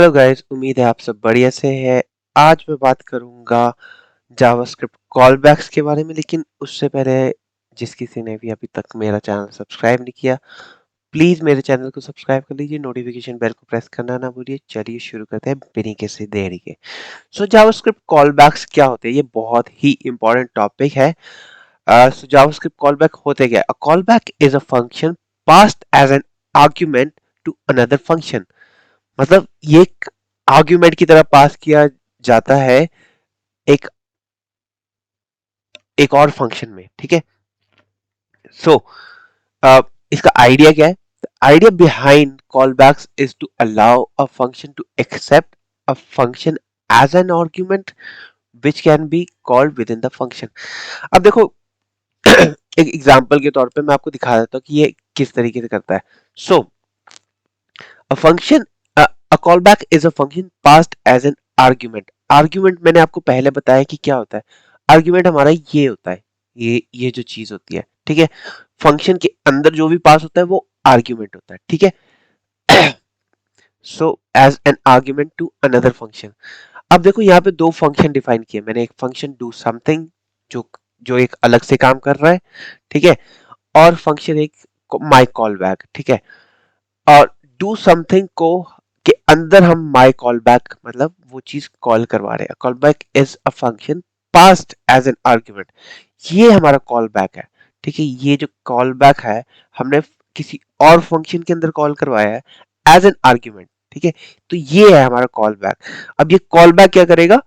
Hello guys, उम्मीद है आप सब बढ़िया से हैं। आज मैं बात करूंगा जावास्क्रिप्ट कॉलबैक्स के बारे में, लेकिन उससे पहले जिस किसी ने भी अभी तक मेरा चैनल सब्सक्राइब नहीं किया, प्लीज मेरे चैनल को सब्सक्राइब कर लीजिए, नोटिफिकेशन बेल को प्रेस करना ना भूलिए। चलिए शुरू करते हैं बिना किसी देरी के। सो जावास्क्रिप्ट कॉलबैक्स क्या होते हैं, ये बहुत ही इंपॉर्टेंट टॉपिक है। सो जावास्क्रिप्ट कॉलबैक होते क्या? A callback is a function passed as an argument to another function. मतलब ये एक आर्ग्यूमेंट की तरह पास किया जाता है एक एक और फंक्शन में, ठीक है। सो इसका आइडिया क्या है? Idea behind callbacks is to allow a function to accept a function as an argument which can be called within the function. अब देखो एक एग्जांपल के तौर पे मैं आपको दिखा देता हूँ कि ये किस तरीके से करता है। सो A function, a callback is a function passed as an argument. Argument मैंने आपको पहले बताया कि क्या होता है। Argument हमारा ये होता है, ये जो चीज होती है, ठीक है। फंक्शन के अंदर जो भी पास होता है वो आर्ग्यूमेंट होता है, ठीक है। So as an argument to another function. अब देखो यहाँ पे दो फंक्शन डिफाइन किए मैंने। एक फंक्शन डू समथिंग, जो जो एक अलग से काम कर रहा है, ठीक है। और फंक्शन एक माई कॉल बैक, ठीक है। और डू समथिंग को के अंदर हम माई कॉल बैक मतलब वो चीज कॉल करवा रहे हैं। Callback is a function passed as an argument. ये हमारा कॉल बैक है, ठीक है। ये जो कॉल बैक है हमने किसी और फंक्शन के अंदर कॉल करवाया है एज एन आर्ग्यूमेंट, ठीक है। तो ये है हमारा कॉल बैक। अब ये कॉल बैक क्या करेगा?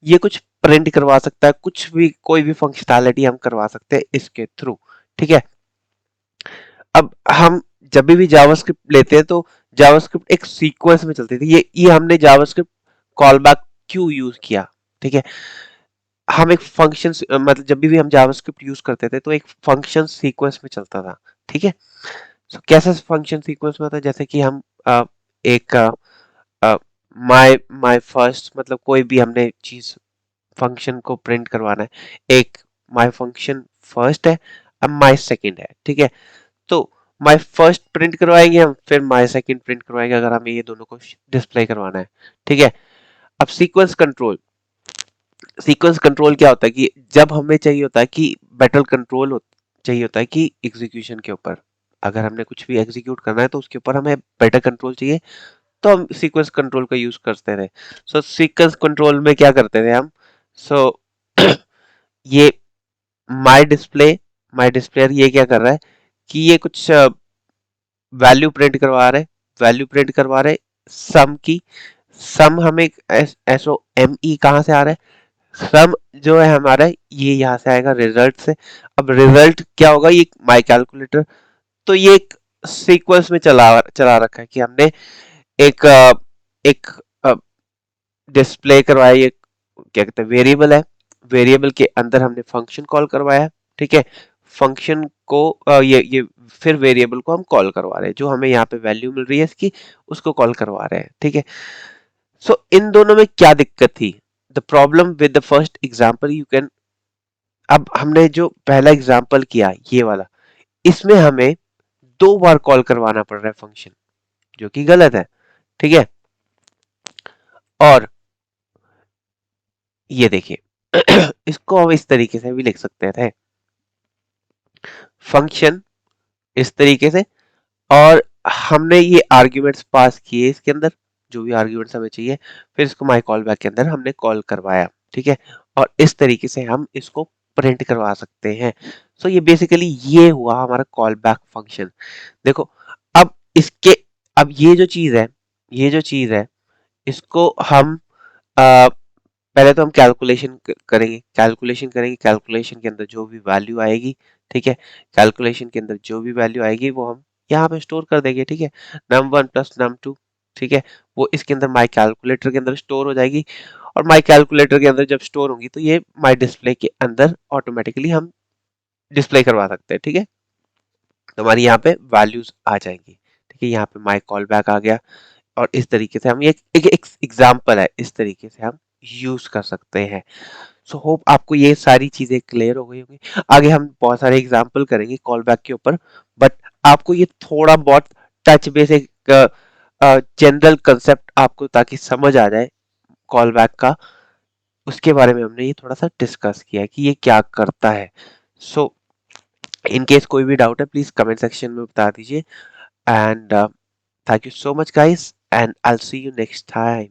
ये कुछ प्रिंट करवा सकता है, कुछ भी, कोई भी फंक्शनैलिटी हम करवा सकते हैं इसके थ्रू, ठीक है। अब हम जब भी जावास्क्रिप्ट लेते हैं तो जावास्क्रिप्ट एक सीक्वेंस में चलती थी। ये हमने जावास्क्रिप्ट कॉलबैक क्यों यूज किया, ठीक है। हम एक फंक्शन मतलब जब भी हम जावास्क्रिप्ट यूज करते थे तो एक फंक्शन सीक्वेंस में चलता था, ठीक है। सो कैसा फंक्शन सीक्वेंस में होता है? जैसे कि हम एक माय माय फर्स्ट, मतलब कोई भी हमने चीज फंक्शन को प्रिंट करवाना है। एक माय फंक्शन फर्स्ट है, अब माय सेकंड है, ठीक है। तो माय फर्स्ट प्रिंट करवाएंगे हम, फिर माय सेकंड प्रिंट करवाएंगे अगर हमें ये दोनों को डिस्प्ले करवाना है, ठीक है। अब सीक्वेंस कंट्रोल क्या होता है कि जब हमें चाहिए होता है कि बैटल कंट्रोल चाहिए होता है कि एग्जीक्यूशन के ऊपर, अगर हमने कुछ भी एग्जीक्यूट करना है तो उसके ऊपर हमें बेटर कंट्रोल चाहिए, तो हम सीक्वेंस कंट्रोल का यूज करते थे। सो सीक्वेंस कंट्रोल में क्या करते थे हम? सो ये माय डिस्प्ले माय डिस्प्लेयर ये क्या कर रहा है कि ये कुछ वैल्यू प्रिंट करवा रहे सम की। सम हमें एस ओ एम ई कहाँ से आ रहा है? सम जो है हमारा ये यहाँ से आएगा रिजल्ट से। अब रिजल्ट क्या होगा? ये माई कैलकुलेटर। तो ये एक सीक्वेंस में चला चला रखा है कि हमने एक एक डिस्प्ले करवाया। ये क्या कहते हैं, वेरिएबल है। वेरिएबल के अंदर हमने फंक्शन कॉल करवाया, ठीक है। फंक्शन को ये फिर वेरिएबल को हम कॉल करवा रहे हैं, जो हमें यहाँ पे वैल्यू मिल रही है इसकी, उसको कॉल करवा रहे हैं, ठीक है। सो इन दोनों में क्या दिक्कत थी? The problem with the first example you can. अब हमने जो पहला एग्जांपल किया ये वाला, इसमें हमें दो बार कॉल करवाना पड़ रहा है फंक्शन, जो कि गलत है, ठीक है। और ये देखिए इसको हम इस तरीके से भी लिख सकते थे, फंक्शन इस तरीके से, और हमने ये आर्ग्यूमेंट्स पास किए इसके अंदर, जो भी आर्ग्यूमेंट्स हमें चाहिए, फिर इसको माई कॉल बैक के अंदर हमने कॉल करवाया, ठीक है। और इस तरीके से हम इसको प्रिंट करवा सकते हैं। सो ये बेसिकली ये हुआ हमारा कॉल बैक फंक्शन। देखो, अब इसके अब ये जो चीज है इसको हम पहले तो हम कैलकुलेशन के अंदर जो भी वैल्यू आएगी, ठीक है। कैलकुलेशन के अंदर जो भी वैल्यू आएगी वो हम यहाँ पे स्टोर कर देंगे, ठीक है। num1 प्लस num2, ठीक है, वो इसके अंदर माई कैलकुलेटर के अंदर स्टोर हो जाएगी। और माई कैलकुलेटर के अंदर जब स्टोर होंगी तो ये माई डिस्प्ले के अंदर ऑटोमेटिकली हम डिस्प्ले करवा सकते हैं, ठीक है। तो हमारी यहाँ पे वैल्यूज आ जाएंगी, ठीक है। यहाँ पे माई कॉल बैक आ गया, और इस तरीके से हम एक एग्जाम्पल है, इस तरीके से हम यूज कर सकते हैं। सो होप आपको ये सारी चीजें क्लियर हो गई होंगी। आगे हम बहुत सारे एग्जाम्पल करेंगे कॉल बैक के ऊपर, बट आपको ये थोड़ा बहुत टच बेसिक जनरल कंसेप्ट आपको ताकि समझ आ जाए कॉल बैक का, उसके बारे में हमने ये थोड़ा सा डिस्कस किया है कि ये क्या करता है। सो इन केस कोई भी डाउट है प्लीज कमेंट सेक्शन में बता दीजिए, and thank you so much guys, and I will see you next time.